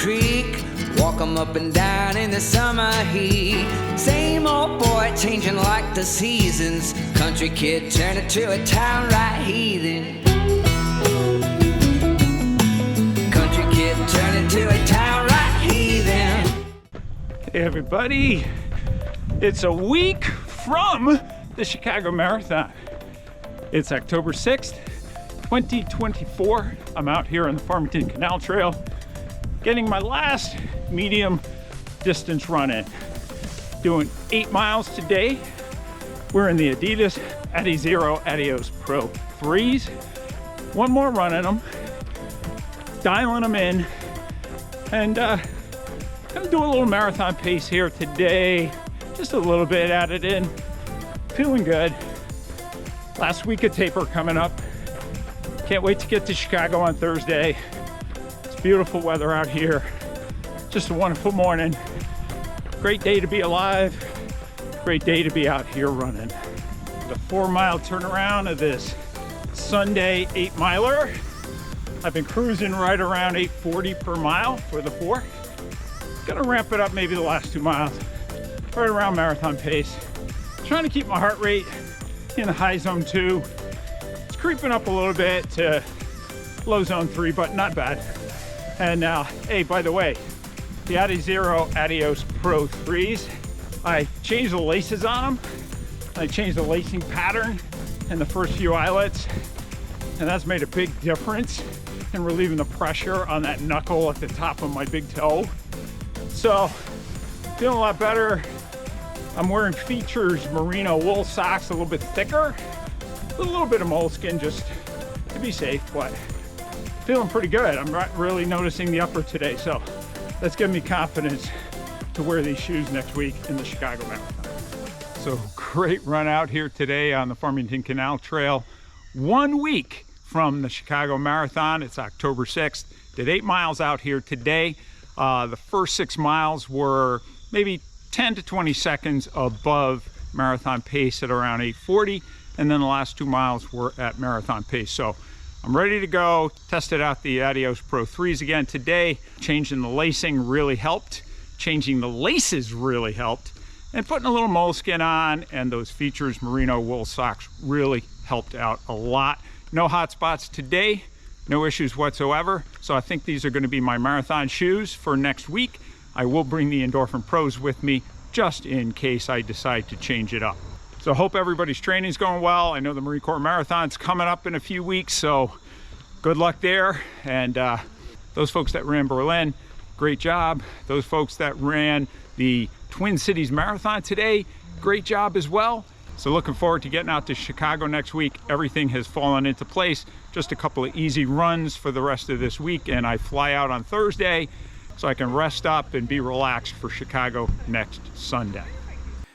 creek. Walk 'em up and down in the summer heat. Same old boy changing like the seasons. Country kid turning to a town right heathen. Country kid turning to a town right heathen. Hey everybody, it's a week from the Chicago Marathon. It's October 6th, 2024. I'm out here on the Farmington Canal Trail getting my last medium distance run in. Doing 8 miles today. We're in the Adidas Adizero Adios Pro 3s. One more run in them, dialing them in, and gonna do a little marathon pace here today. Just a little bit added in. Feeling good. Last week of taper coming up. Can't wait to get to Chicago on Thursday. It's beautiful weather out here. Just a wonderful morning. Great day to be alive. Great day to be out here running. The 4-mile turnaround of this Sunday 8-miler. I've been cruising right around 8:40 per mile for the 4. Gonna ramp it up maybe the last 2 miles. Right around marathon pace. Trying to keep my heart rate in the high zone 2. It's creeping up a little bit to low zone 3, but not bad. And now, hey, by the way, the Adizero Adios Pro 3s, I changed the laces on them. I changed the lacing pattern in the first few eyelets, and that's made a big difference in relieving the pressure on that knuckle at the top of my big toe. So, feeling a lot better. I'm wearing Features merino wool socks, a little bit thicker, with a little bit of moleskin just to be safe, but feeling pretty good. I'm not really noticing the upper today, so that's giving me confidence to wear these shoes next week in the Chicago Marathon. So great run out here today on the Farmington Canal Trail. 1 week from the Chicago Marathon. It's October 6th. Did 8 miles out here today. The first 6 miles were maybe 10 to 20 seconds above marathon pace at around 8:40, and then the last 2 miles were at marathon pace. So I'm ready to go. Tested out the Adios Pro 3s again today. Changing the lacing really helped. Changing the laces really helped. And putting a little moleskin on and those Features merino wool socks really helped out a lot. No hot spots today. No issues whatsoever. So I think these are going to be my marathon shoes for next week. I will bring the Endorphin Pros with me just in case I decide to change it up. So I hope everybody's training's going well. I know the Marine Corps Marathon's coming up in a few weeks, so good luck there. And those folks that ran Berlin, great job. Those folks that ran the Twin Cities Marathon today, great job as well. So looking forward to getting out to Chicago next week. Everything has fallen into place. Just a couple of easy runs for the rest of this week, and I fly out on Thursday so I can rest up and be relaxed for Chicago next Sunday.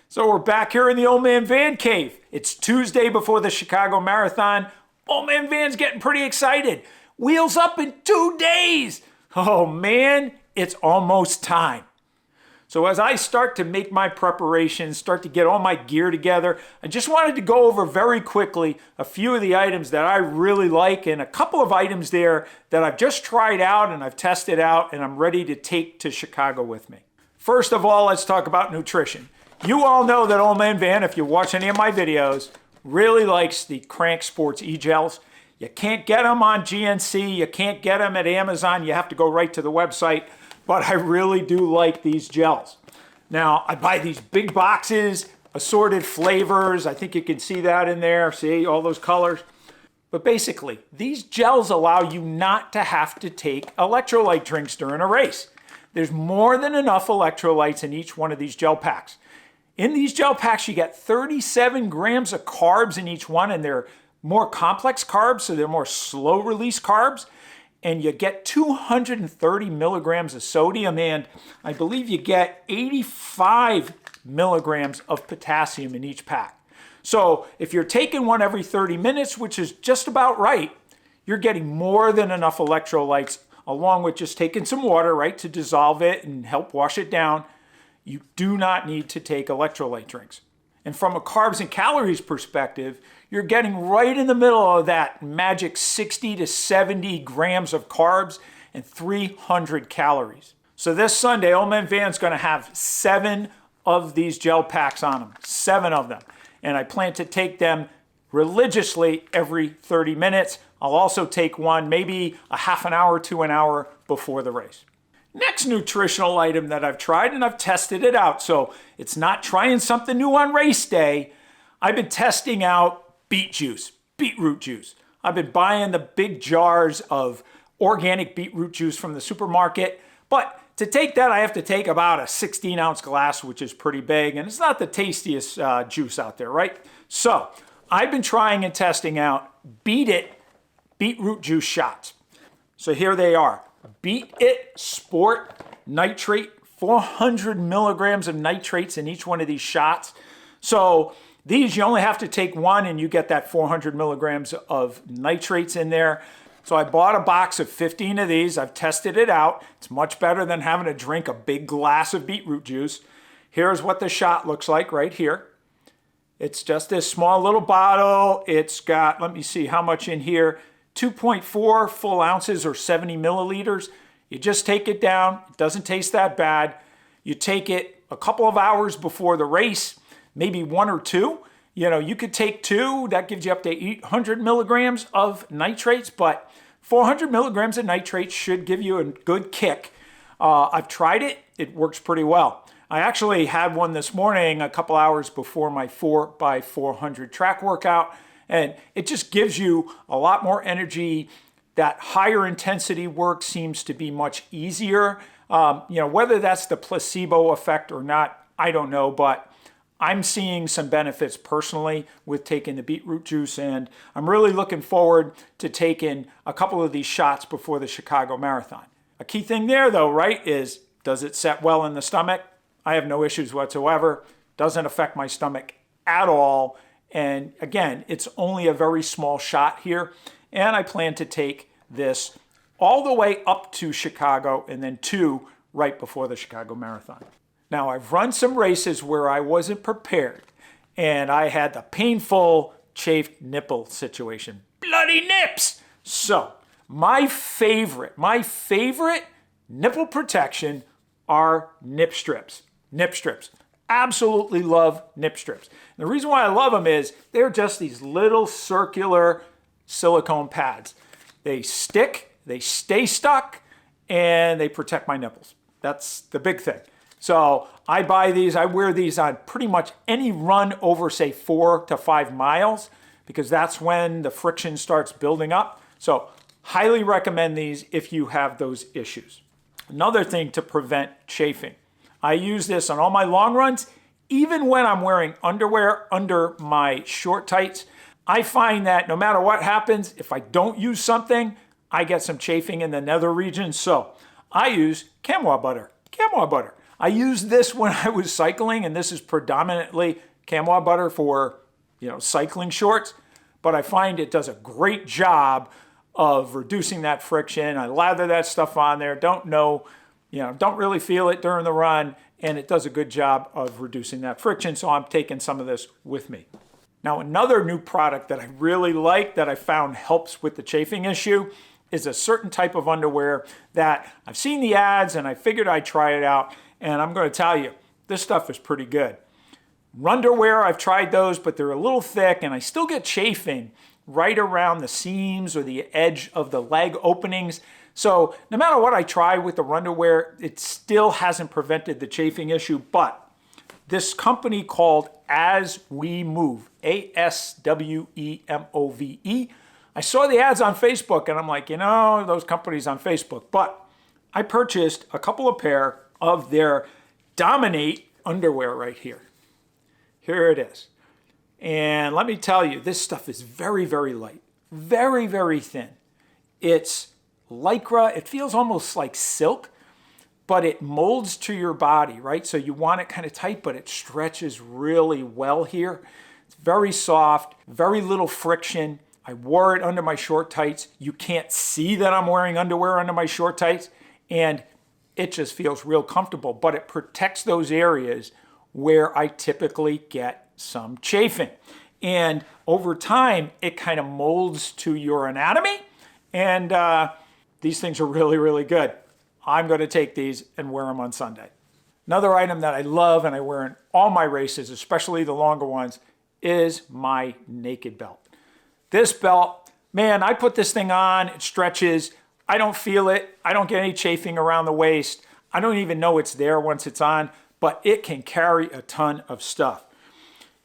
So we're back here in the Old Man Van Cave. It's Tuesday before the Chicago Marathon. Old Man Van's getting pretty excited. Wheels up in 2 days. Oh man, it's almost time. So as I start to make my preparations, start to get all my gear together, I just wanted to go over very quickly a few of the items that I really like and a couple of items there that I've just tried out and I've tested out and I'm ready to take to Chicago with me. First of all, let's talk about nutrition. You all know that Old Man Van, if you watch any of my videos, really likes the Crank Sports e-gels. You can't get them on GNC, you can't get them at Amazon, you have to go right to the website. But I really do like these gels. Now, I buy these big boxes, assorted flavors. I think you can see that in there. See all those colors? But basically, these gels allow you not to have to take electrolyte drinks during a race. There's more than enough electrolytes in each one of these gel packs. In these gel packs, you get 37 grams of carbs in each one, and they're more complex carbs, so they're more slow-release carbs. And you get 230 milligrams of sodium, and I believe you get 85 milligrams of potassium in each pack. So if you're taking one every 30 minutes, which is just about right, you're getting more than enough electrolytes, along with just taking some water, right, to dissolve it and help wash it down. You do not need to take electrolyte drinks. And from a carbs and calories perspective, you're getting right in the middle of that magic 60 to 70 grams of carbs and 300 calories. So this Sunday, Old Man Van's going to have 7 of these gel packs on them, 7 of them. And I plan to take them religiously every 30 minutes. I'll also take one maybe a half an hour to an hour before the race. Next nutritional item that I've tried, and I've tested it out, so it's not trying something new on race day. I've been testing out beet juice, beetroot juice. I've been buying the big jars of organic beetroot juice from the supermarket, but to take that, I have to take about a 16-ounce glass, which is pretty big, and it's not the tastiest juice out there, right? So I've been trying and testing out Beet beetroot juice shots. So here they are. Beet Sport Nitrate, 400 milligrams of nitrates in each one of these shots. So these, you only have to take one and you get that 400 milligrams of nitrates in there. So I bought a box of 15 of these. I've tested it out. It's much better than having to drink a big glass of beetroot juice. Here's what the shot looks like right here. It's just this small little bottle. It's got, let me see how much in here, 2.4 full ounces or 70 milliliters. You just take it down. It doesn't taste that bad. You take it a couple of hours before the race, maybe 1 or 2. You know, you could take 2. That gives you up to 800 milligrams of nitrates, but 400 milligrams of nitrates should give you a good kick. I've tried it. It works pretty well. I actually had one this morning a couple hours before my 4x400 track workout, and it just gives you a lot more energy. That higher intensity work seems to be much easier. Whether that's the placebo effect or not, I don't know, but I'm seeing some benefits personally with taking the beetroot juice, and I'm really looking forward to taking a couple of these shots before the Chicago Marathon. A key thing there though, right, is does it set well in the stomach? I have no issues whatsoever. Doesn't affect my stomach at all. And again, it's only a very small shot here. And I plan to take this all the way up to Chicago and then 2 right before the Chicago Marathon. Now, I've run some races where I wasn't prepared and I had the painful chafed nipple situation. Bloody nips! So, my favorite nipple protection are nip strips. Nip strips. Absolutely love nip strips. And the reason why I love them is they're just these little circular silicone pads. They stick, they stay stuck, and they protect my nipples. That's the big thing. So I buy these, I wear these on pretty much any run over, say, 4 to 5 miles, because that's when the friction starts building up. So highly recommend these if you have those issues. Another thing to prevent chafing. I use this on all my long runs, even when I'm wearing underwear under my short tights. I find that no matter what happens, if I don't use something, I get some chafing in the nether region. So I use Chamois Buttr. Chamois Buttr. I used this when I was cycling, and this is predominantly Chamois Buttr for, cycling shorts. But I find it does a great job of reducing that friction. I lather that stuff on there. Don't really feel it during the run, and it does a good job of reducing that friction. So I'm taking some of this with me. Now, another new product that I really like that I found helps with the chafing issue is a certain type of underwear that I've seen the ads and I figured I'd try it out. And I'm going to tell you, this stuff is pretty good. Runderwear, I've tried those, but they're a little thick and I still get chafing right around the seams or the edge of the leg openings. So no matter what I try with the runderwear, it still hasn't prevented the chafing issue. But this company called ASWEMOVE, ASWEMOVE, I saw the ads on Facebook and I'm like, those companies on Facebook. But I purchased a couple of pair of their Dominate underwear right here. Here it is. And let me tell you, this stuff is very, very light. Very, very thin. It's Lycra. It feels almost like silk, but it molds to your body, right? So you want it kind of tight, but it stretches really well here. It's very soft, very little friction. I wore it under my short tights. You can't see that I'm wearing underwear under my short tights, and it just feels real comfortable, but it protects those areas where I typically get some chafing. And over time, it kind of molds to your anatomy, and these things are really, really good. I'm going to take these and wear them on Sunday. Another item that I love and I wear in all my races, especially the longer ones, is my naked belt. This belt, man, I put this thing on, it stretches, I don't feel it, I don't get any chafing around the waist, I don't even know it's there once it's on, but it can carry a ton of stuff.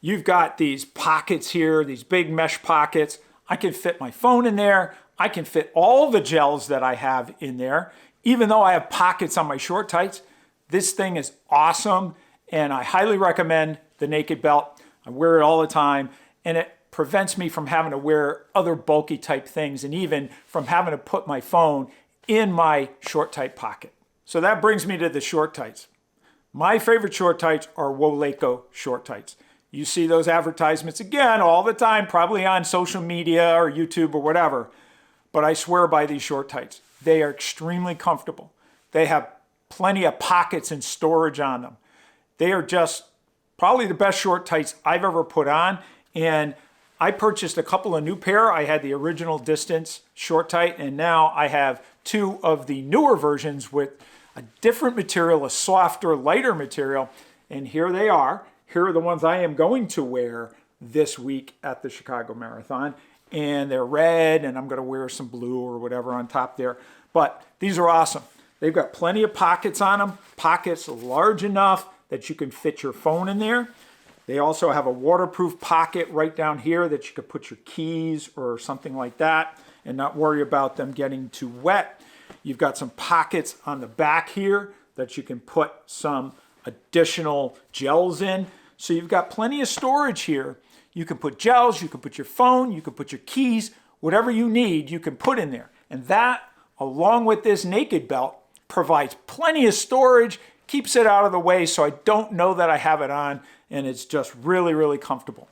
You've got these pockets here, these big mesh pockets. I can fit my phone in there. I can fit all the gels that I have in there. Even though I have pockets on my short tights, this thing is awesome, and I highly recommend the naked belt. I wear it all the time, and it prevents me from having to wear other bulky type things, and even from having to put my phone in my short tight pocket. So that brings me to the short tights. My favorite short tights are WOLACO short tights. You see those advertisements again all the time, probably on social media or YouTube or whatever, but I swear by these short tights. They are extremely comfortable. They have plenty of pockets and storage on them. They are just probably the best short tights I've ever put on, and I purchased a couple of new pair. I had the original Distance short tight, and now I have two of the newer versions with a different material, a softer, lighter material, and here they are. Here are the ones I am going to wear this week at the Chicago Marathon, and they're red, and I'm going to wear some blue or whatever on top there, but these are awesome. They've got plenty of pockets on them, pockets large enough that you can fit your phone in there. They also have a waterproof pocket right down here that you could put your keys or something like that and not worry about them getting too wet. You've got some pockets on the back here that you can put some additional gels in. So you've got plenty of storage here. You can put gels, you can put your phone, you can put your keys, whatever you need, you can put in there. And that, along with this naked belt, provides plenty of storage, keeps it out of the way so I don't know that I have it on, and it's just really, really comfortable.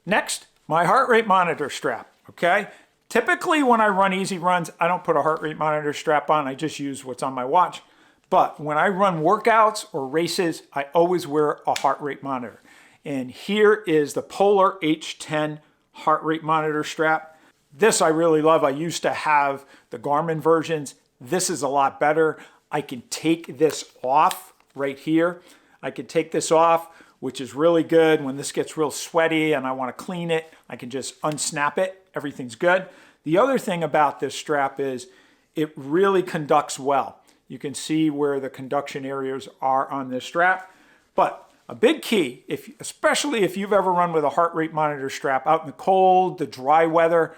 Next, my heart rate monitor strap, okay? Typically when I run easy runs, I don't put a heart rate monitor strap on, I just use what's on my watch. But when I run workouts or races, I always wear a heart rate monitor. And here is the Polar H10 heart rate monitor strap. This I really love. I used to have the Garmin versions. This is a lot better. I can take this off right here. I can take this off, which is really good. When this gets real sweaty and I want to clean it, I can just unsnap it. Everything's good. The other thing about this strap is it really conducts well. You can see where the conduction areas are on this strap. But a big key, especially if you've ever run with a heart rate monitor strap out in the cold, the dry weather,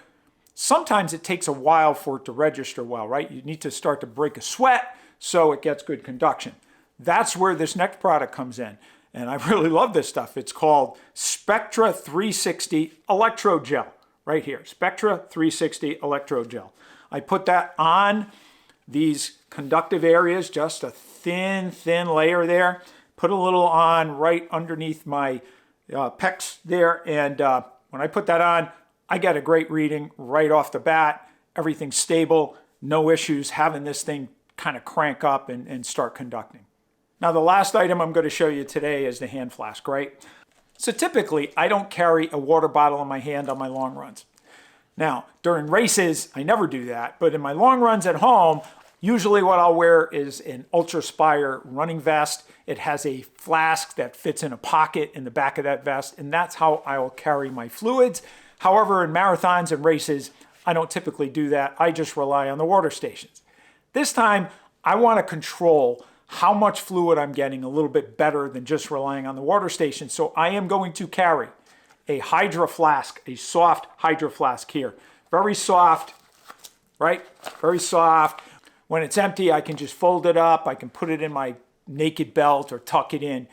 sometimes it takes a while for it to register well, right? You need to start to break a sweat so it gets good conduction. That's where this next product comes in. And I really love this stuff. It's called Spectra 360 Electrode Gel, right here. Spectra 360 Electrode Gel. I put that on these conductive areas, just a thin layer there. Put a little on right underneath my pecs there. And when I put that on, I get a great reading right off the bat. Everything's stable, no issues having this thing kind of crank up and start conducting. Now the last item I'm going to show you today is the hand flask, right? So typically I don't carry a water bottle in my hand on my long runs. Now during races I never do that, but in my long runs at home, usually what I'll wear is an Ultra Spire running vest. It has a flask that fits in a pocket in the back of that vest, and that's how I will carry my fluids. However, in marathons and races, I don't typically do that. I just rely on the water stations. This time, I want to control how much fluid I'm getting a little bit better than just relying on the water station. So I am going to carry a HydraFlask, a soft HydraFlask here. Very soft, right? Very soft. When it's empty, I can just fold it up. I can put it in my naked belt or tuck it in.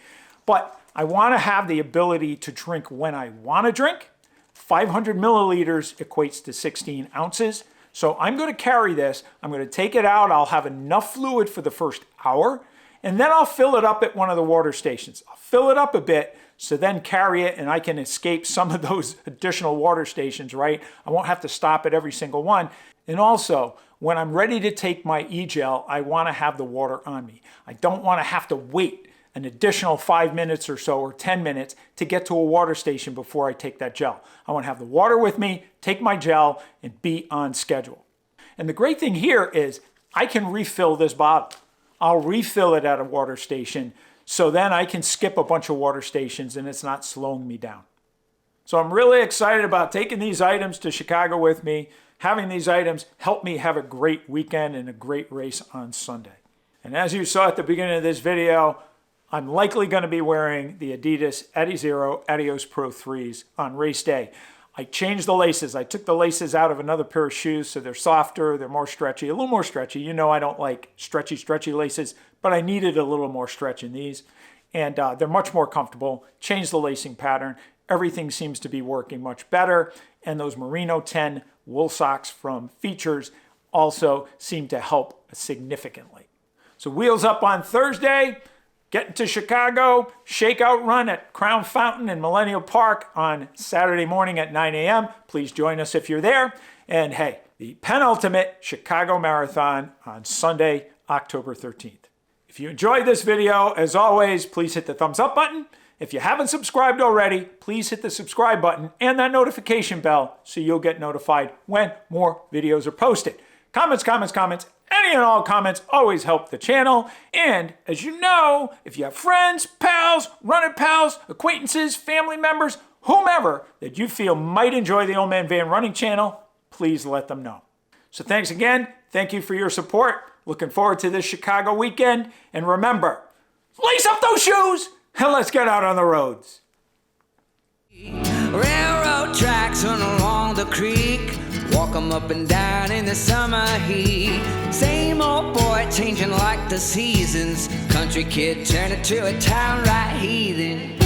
But I want to have the ability to drink when I want to drink. 500 milliliters equates to 16 ounces. So I'm going to carry this. I'm going to take it out. I'll have enough fluid for the first hour, and then I'll fill it up at one of the water stations. I'll fill it up a bit, so then carry it, and I can escape some of those additional water stations, right? I won't have to stop at every single one. And also, when I'm ready to take my e-gel, I want to have the water on me. I don't want to have to wait an additional 5 minutes or so, or 10 minutes to get to a water station before I take that gel. I want to have the water with me, take my gel, and be on schedule. And the great thing here is I can refill this bottle. I'll refill it at a water station, so then I can skip a bunch of water stations and it's not slowing me down. So I'm really excited about taking these items to Chicago with me, having these items help me have a great weekend and a great race on Sunday. And as you saw at the beginning of this video, I'm likely going to be wearing the Adidas Adizero Adios Pro 3s on race day. I changed the laces. I took the laces out of another pair of shoes so they're softer, they're more stretchy, a little more stretchy. You know I don't like stretchy laces, but I needed a little more stretch in these. And they're much more comfortable. Changed the lacing pattern. Everything seems to be working much better. And those Merino 10 wool socks from Features also seem to help significantly. So wheels up on Thursday. Getting to Chicago, shakeout run at Crown Fountain in Millennial Park on Saturday morning at 9 a.m. Please join us if you're there. And hey, the penultimate Chicago Marathon on Sunday, October 13th. If you enjoyed this video, as always, please hit the thumbs up button. If you haven't subscribed already, please hit the subscribe button and that notification bell so you'll get notified when more videos are posted. Comments. Any and all comments always help the channel. And as you know, if you have friends, pals, running pals, acquaintances, family members, whomever that you feel might enjoy the Old Man Van Running channel, please let them know. So thanks again. Thank you for your support. Looking forward to this Chicago weekend. And remember, lace up those shoes and let's get out on the roads. Railroad tracks run along the creek. Walk 'em up and down in the summer heat. Same old boy changing like the seasons. Country kid turning to a town right heathen.